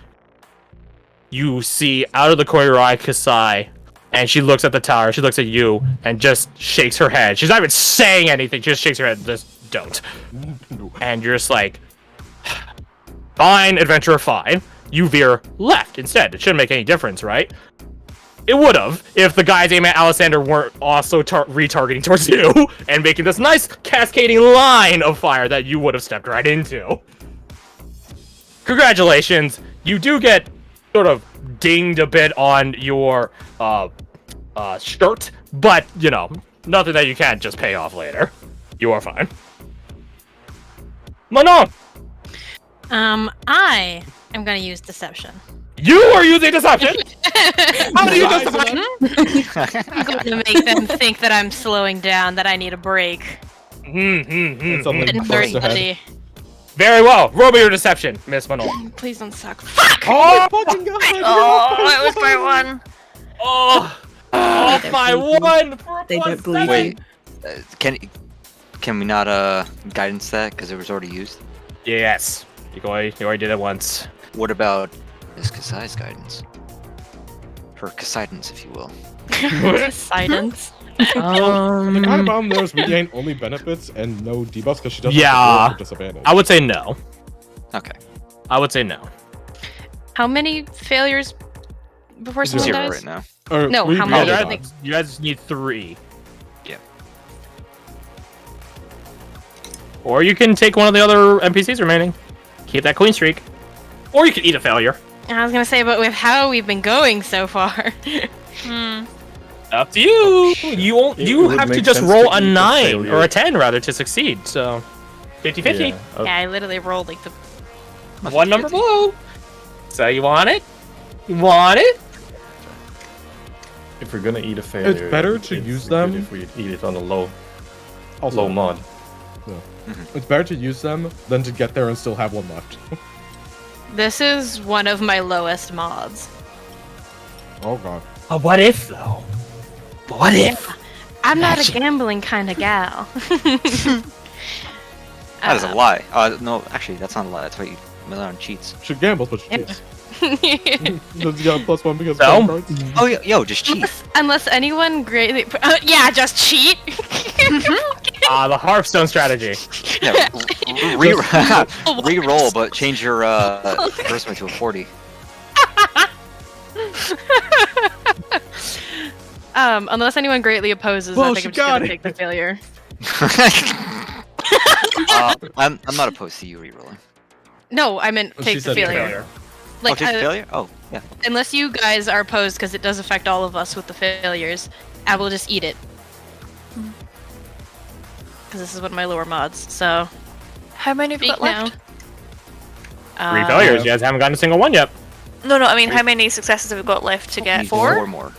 you see out of the corner of your eye Kasai. And she looks at the tower, she looks at you, and just shakes her head. She's not even saying anything, she just shakes her head, just don't. And you're just like, fine, adventurer, fine. You veer left instead. It shouldn't make any difference, right? It would have, if the guys aiming at Alessander weren't also retargeting towards you, and making this nice cascading line of fire that you would have stepped right into. Congratulations, you do get sort of dinged a bit on your shirt, but nothing that you can't just pay off later. You are fine. Manon! I am gonna use deception. You are using deception? How do you justify? I'm going to make them think that I'm slowing down, that I need a break. Something Very close ahead. steady. Very well. Roll me your deception, Miss Manon. Please don't suck. Fuck! Oh! Oh, it was my one. Oh! Off by one for a They plus don't believe 7. Wait, can we not guidance that because it was already used? Yes. You already did it once. What about Miss Kasai's guidance? Her Poseidon's, if you will. Silence. The kind of bomb knows we gain only benefits and no debuffs because she doesn't Yeah. have to disadvantage. I would say no. Okay. I would say no. How many failures before someone 0 dies? right now. Or No, we- how we many? all You die. guys need 3. Yeah. Or you can take one of the other NPCs remaining. Keep that clean streak. Or you can eat a failure. I was gonna say, but with how we've been going so far. Up to you. You would have to make just sense roll to a eat a 9 failure. or a 10 rather to succeed. So 50-50. Yeah, Yeah, I literally rolled like the. One number below. So you want it? You want it? if we're gonna eat a failure, better to it's use good them- if we eat it on a low Also, mod. it's better to use them than to get there and still have one left. This is one of my lowest mods. Oh god. What if though? What if? I'm not a gambling kind of gal. That is a lie. No, actually, that's not a lie. That's why you Milan cheats. She gambles, but she Yeah. cheats. Does he got +1 because So? of cards? Oh, yo, just cheat. Unless anyone greatly. Yeah, just cheat. The Hearthstone strategy. Yeah, re-roll, but change your charisma to a 40. Unless anyone greatly opposes, Whoa, I think she I'm just got gonna it. take the failure. I'm not opposed to you re-rolling. No, I meant She take the said failure. Oh, Like, take the failure? Oh, yeah. unless you guys are opposed, because it does affect all of us with the failures, I will just eat it. Because this is one of my lower mods, so. How many have you got Speak now. left? 3 failures. You guys haven't gotten a single one yet. No, I mean, how many successes have we got left to get? Need 4? 4 more.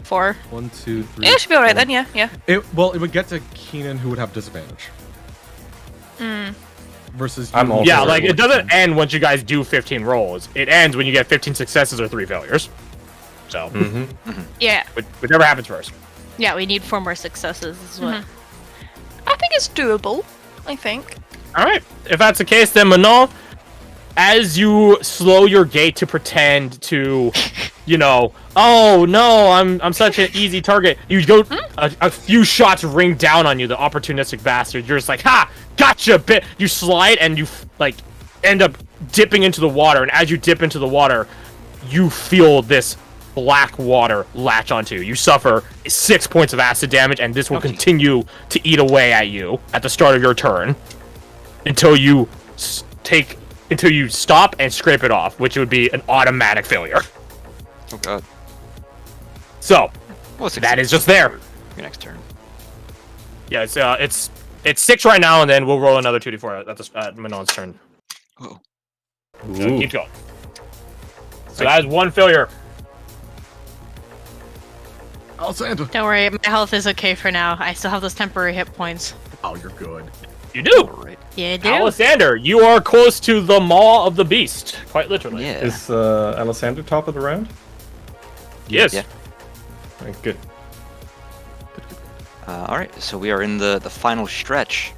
4. 1, 2, 3. Yeah, it should be alright four. then, yeah. It would get to Keenan, who would have disadvantage. Versus I'm you, all who Yeah, for like it. it doesn't end once you guys do 15 rolls. It ends when you get 15 successes or 3 failures. So, Yeah, whichever happens first. yeah, we need 4 more successes, is what. I think it's doable. I think. All right. If that's the case, then Manon, as you slow your gait to pretend to, oh no, I'm such an easy target. You go a few shots ring down on you, the opportunistic bastard. You're just like, ha, gotcha, bit. You slide and you end up dipping into the water. And as you dip into the water, you feel this black water latch onto you. You suffer 6 points of acid damage, and this will continue to eat away at you at the start of your turn until you stop and scrape it off, which would be an automatic failure. Oh, God. So Well, that is just there. Your next turn. Yeah, it's 6 right now, and then we'll roll another 2d4 at Manon's turn. Oh. So keep going. So that is 1 failure. Alessandra. Don't worry, my health is okay for now. I still have those temporary hit points. Oh, you're good. You do. Alright. Yeah, I do. Alessander, you are close to the maw of the beast, quite literally. Yeah. Is Alessandro top of the round? Yes. Yeah. Right, good. Alright, so we are in the final stretch.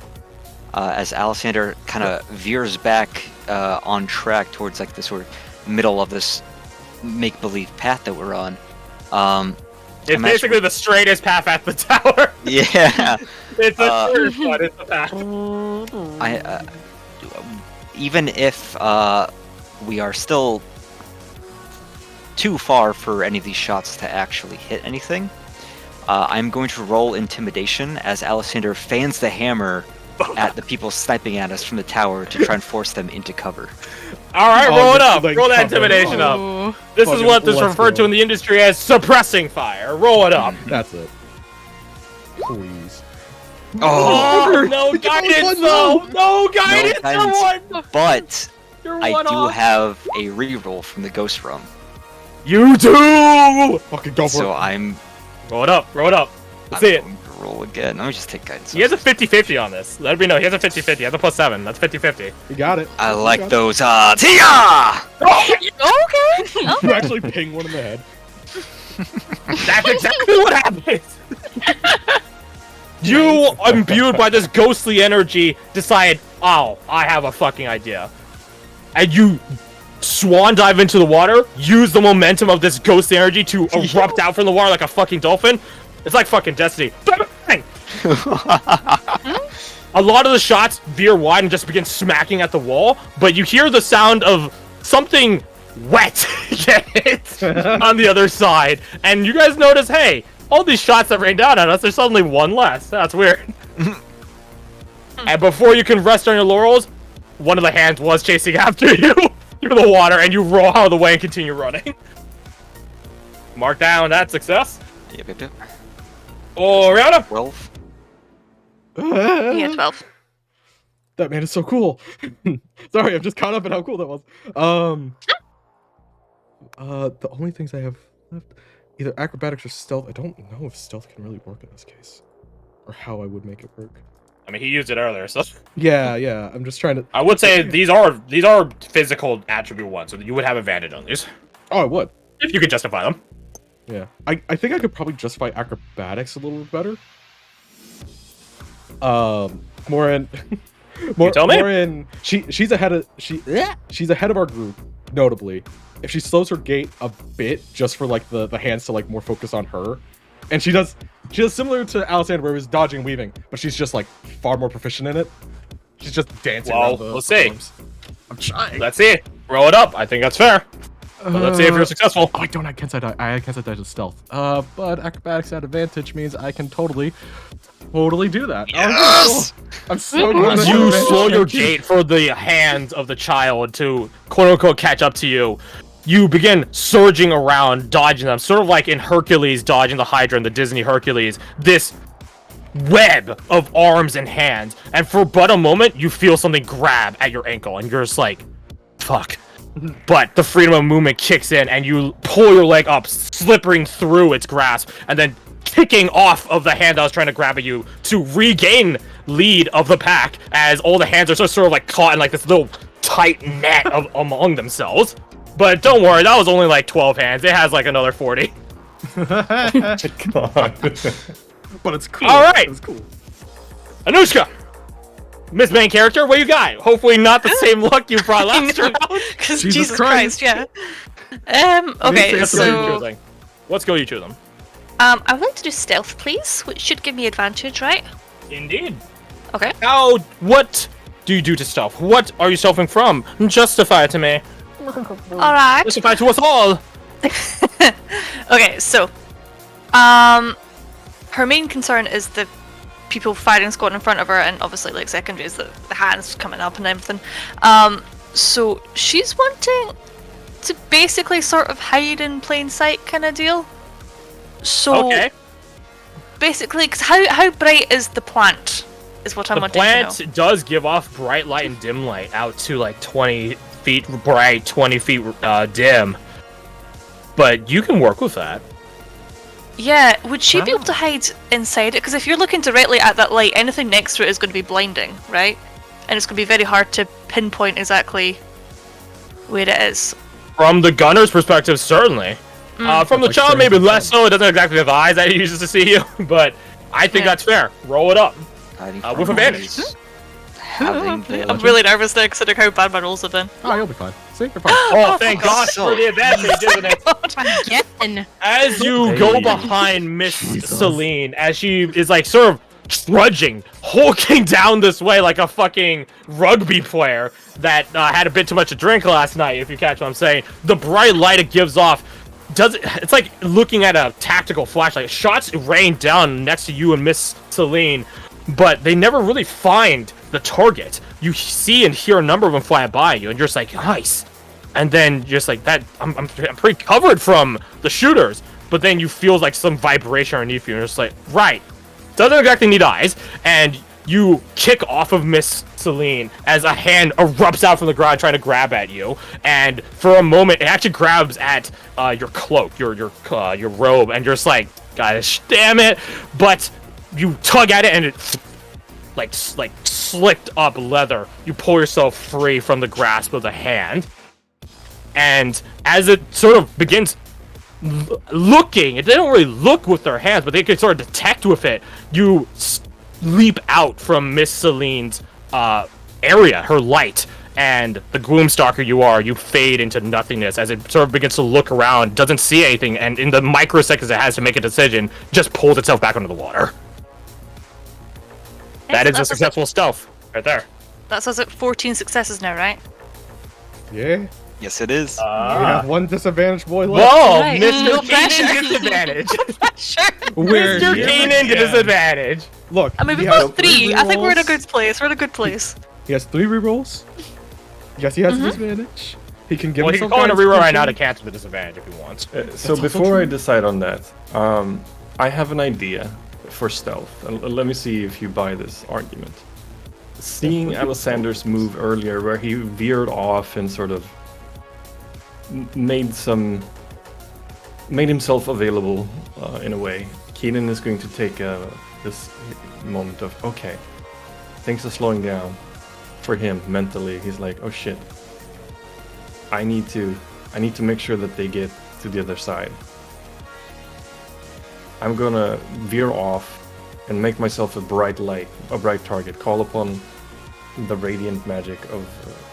As Alessander kind of veers back on track towards like the sort of middle of this make-believe path that we're on. It's basically the straightest path at the tower. Yeah. It's a curve, but it's a path. Even if we are still too far for any of these shots to actually hit anything, I'm going to roll intimidation as Alessander fans the hammer at the people sniping at us from the tower to try and force them into cover. All right, Oh, roll it this up. is like Roll that cover. intimidation up. Ooh. This is Fucking what is let's referred to go. in the industry as suppressing fire. Roll it up. That's it. Please. Oh, No guidance, one though. No guidance. guidance. You're one. but You're I one do off. have a reroll from the ghost realm, You do. Fucking go for so it. I'm Roll it up. Roll it up. Let's see it. going to roll again. Let me just take guidance. He has a 50-50 on this. Let me know. He has a 50-50. He has a +7. That's 50-50. You got it. I You like got it. those. Tia! Okay. You actually ping one in the head. That's exactly what happens. You, imbued by this ghostly energy, decide, oh, I have a fucking idea. And you swan dive into the water, use the momentum of this ghostly energy to erupt out from the water like a fucking dolphin. It's like fucking Destiny. Bang! A lot of the shots veer wide and just begin smacking at the wall, but you hear the sound of something wet get hit on the other side, and you guys notice, hey, all these shots that rain down at us, there's suddenly one less. That's weird. And before you can rest on your laurels, one of the hands was chasing after you through the water, and you roll out of the way and continue running. Mark down that success. Yep. Oriana. 12. Yeah, 12. That man is so cool. Sorry, I'm just caught up in how cool that was. The only things I have left, either acrobatics or stealth. I don't know if stealth can really work in this case, or how I would make it work. I mean, he used it earlier, so Yeah. I'm just trying to. I would say these are physical attribute ones, so you would have advantage on these Oh, I would. if you could justify them. Yeah, I think I could probably justify acrobatics a little bit better. More in, more in. She's ahead of our group, notably. If she slows her gait a bit, just for like the hands to like more focus on her, and she does similar to Alexander, where it was dodging and weaving, but she's just like far more proficient in it. She's just dancing around the let's see. arms. I'm trying. Let's see. Roll it up. I think that's fair. But let's see if you're successful. Oh, I don't have Kensai die. I had Kensai die to stealth. But acrobatics at advantage means I can totally do that. Yes! I'm so glad. You slow your gait for the hands of the child to quote-unquote catch up to you. You begin surging around, dodging them, sort of like in Hercules dodging the Hydra in the Disney Hercules. This web of arms and hands, and for but a moment, you feel something grab at your ankle, and you're just like, fuck. But the freedom of movement kicks in, and you pull your leg up, slipping through its grasp, and then kicking off of the hand that was trying to grab at you to regain lead of the pack, as all the hands are sort of like caught in like this little tight net among themselves. But don't worry, that was only like 12 hands. It has like another 40. God. But it's cool. All right. It's cool. Anushka, Miss Main Character, what you got? Hopefully not the same luck you brought last round. Because Jesus Jesus Christ. Christ, yeah. Okay, That's what you're so choosing. What skill you choosing? I would like to do stealth, please, which should give me advantage, right? Indeed. Okay. What do you do to stealth? What are you stealthing from? Justify it to me. All right. Justify it to us all. Okay, so, her main concern is the people firing squad in front of her, and obviously, like, secondary is the hands coming up and everything. So she's wanting to basically sort of hide in plain sight kind of deal. So, Okay. basically, because how bright is the plant? Is what I'm The wanting to know. plant does give off bright light and dim light out to like 20 feet bright, 20 feet dim. But you can work with that. Yeah, would she be able to hide inside it? Because if you're looking directly at that light, anything next to it is going to be blinding, right? And it's going to be very hard to pinpoint exactly where it is. From the gunner's perspective, certainly. From the Like child, strange maybe and less so. It doesn't exactly have the eyes that he uses to see you, but I think that's fair. Roll it up. With advantage. Having the I'm really nervous now, considering how bad my rolls have been. Oh, you'll be fine. See, you're fine. Oh, thank God so- for the advantage, isn't it? Again. As you go behind Miss Celine, as she is like sort of trudging, hulking down this way like a fucking rugby player that had a bit too much to drink last night, if you catch what I'm saying. The bright light it gives off it's like looking at a tactical flashlight. Shots rain down next to you and Miss Celine, but they never really find the target. You see and hear a number of them fly by you, and you're just like, nice. And then you're just like, that I'm pretty covered from the shooters. But then you feel like some vibration underneath you, and you're just like, right. Doesn't exactly need eyes. And you kick off of Miss Celine as a hand erupts out from the ground trying to grab at you. And for a moment, it actually grabs at your cloak, your robe, and you're just like, gosh damn it. But you tug at it, and it like slicked up leather. You pull yourself free from the grasp of the hand. And as it sort of begins looking, they don't really look with their hands, but they can sort of detect with it. You leap out from Miss Celine's area, her light, and the Gloomstalker you are, you fade into nothingness as it sort of begins to look around, doesn't see anything, and in the microseconds it has to make a decision, just pulls itself back under the water. That is a successful stealth right there. That says it 14 successes now, right? Yeah. Yes, it is. We have one disadvantaged boy left. Whoa, Right. Mr. No Keenan pressure. disadvantage. Sure. Where Mr. Keenan to disadvantage. Look. I mean, he we've has got 3. I think we're in a rerolls. good place. We're in a good place. He has 3 rerolls. Yes, he has a disadvantage. He can give Well, he can himself call in a guidance reroll right now to potion. cancel the disadvantage if he wants. So also before I true. decide on that, I have an idea for stealth. And let me see if you buy this argument. Seeing Alessander's move earlier, where he veered off and sort of made himself available in a way. Keenan is going to take this moment of, okay, things are slowing down for him mentally. He's like, oh shit, I need to make sure that they get to the other side. I'm gonna veer off and make myself a bright light, a bright target, call upon the radiant magic of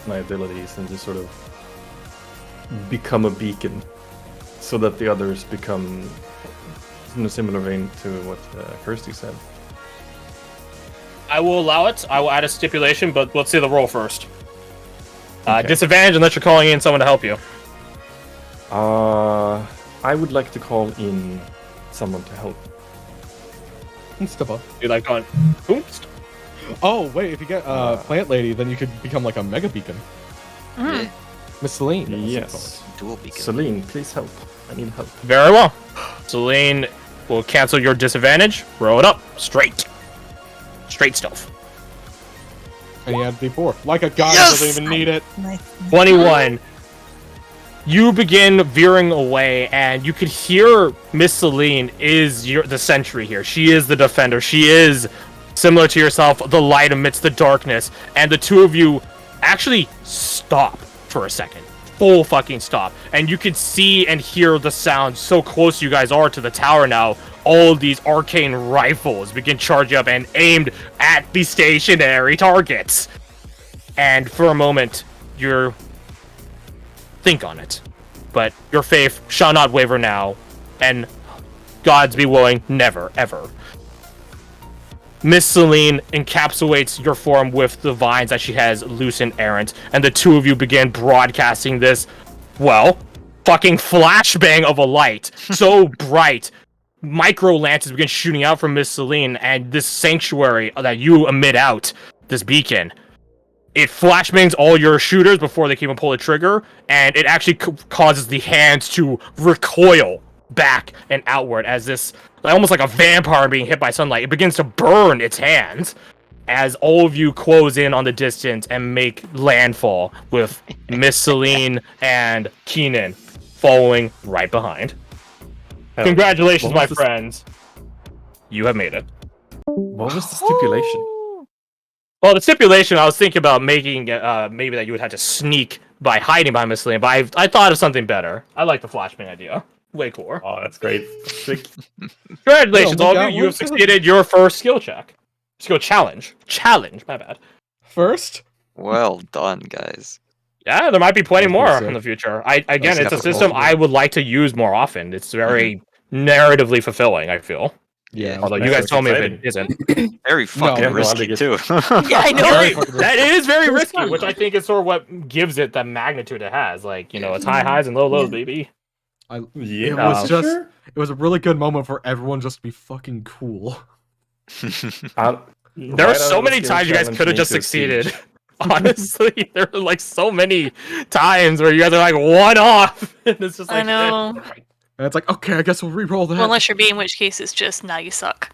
my abilities and just sort of become a beacon so that the others become in a similar vein to what Kirsty said. I will allow it. I will add a stipulation, but let's see the roll first. Okay. Disadvantage unless you're calling in someone to help you. I would like to call in someone to help. Step up. You like going, oops. Oh, wait, if you get Plant Lady, then you could become like a Mega Beacon. Yeah, Miss Celine. Yes. dual beacon. Celine, please help. I need help. Very well. Celine will cancel your disadvantage. Roll it up. Straight stealth. And he had D4. Like a god, Yes! doesn't even need it. Nice. 21. You begin veering away, and you could hear Miss Celine is the sentry here. She is the defender. She is, similar to yourself, the light amidst the darkness. And the two of you actually stop for a second. Full fucking stop. And you can see and hear the sound so close you guys are to the tower now. All of these arcane rifles begin charging up and aimed at the stationary targets. And for a moment, you're... think on it. But your faith shall not waver now, and gods be willing, never, ever. Miss Celine encapsulates your form with the vines that she has loose and errant, and the two of you begin broadcasting this, well, fucking flashbang of a light. So bright. Micro lances begin shooting out from Miss Celine, and this sanctuary that you emit out, this beacon, it flashbangs all your shooters before they can even pull the trigger, and it actually causes the hands to recoil back and outward as this, almost like a vampire being hit by sunlight. It begins to burn its hands as all of you close in on the distance and make landfall, with Miss Celine and Keenan following right behind. Congratulations, my friends. You have made it. What was the stipulation? Well, the stipulation I was thinking about making maybe that you would have to sneak by hiding behind Miss Celine, but I thought of something better. I like the flashbang idea. Way cooler. Oh, that's great. Congratulations, No, all we of got you. You have one. succeeded your first skill check. Skill challenge. Challenge, my bad. First? Well done, guys. Yeah, there might be plenty That's more pretty sick. in the future. Again, Let's it's a have system multiple. I would like to use more often. It's very narratively fulfilling, I feel. Yeah. Although you That's guys tell me if exciting. it isn't. Very fucking no, risky I too. Yeah, I know. Very- fucking that is very It's risky, fun. which I think is sort of what gives it the magnitude it has. Like, you know, it's high highs and low lows, baby. Yeah, It was for just- sure. It was a really good moment for everyone just to be fucking cool. There are so many times you guys could have just succeeded. Honestly, there are like so many times where you guys are like one off. And it's just like, I know. And it's like, okay, I guess we'll re-roll that. Well, unless you're B, in which case it's just, now you suck.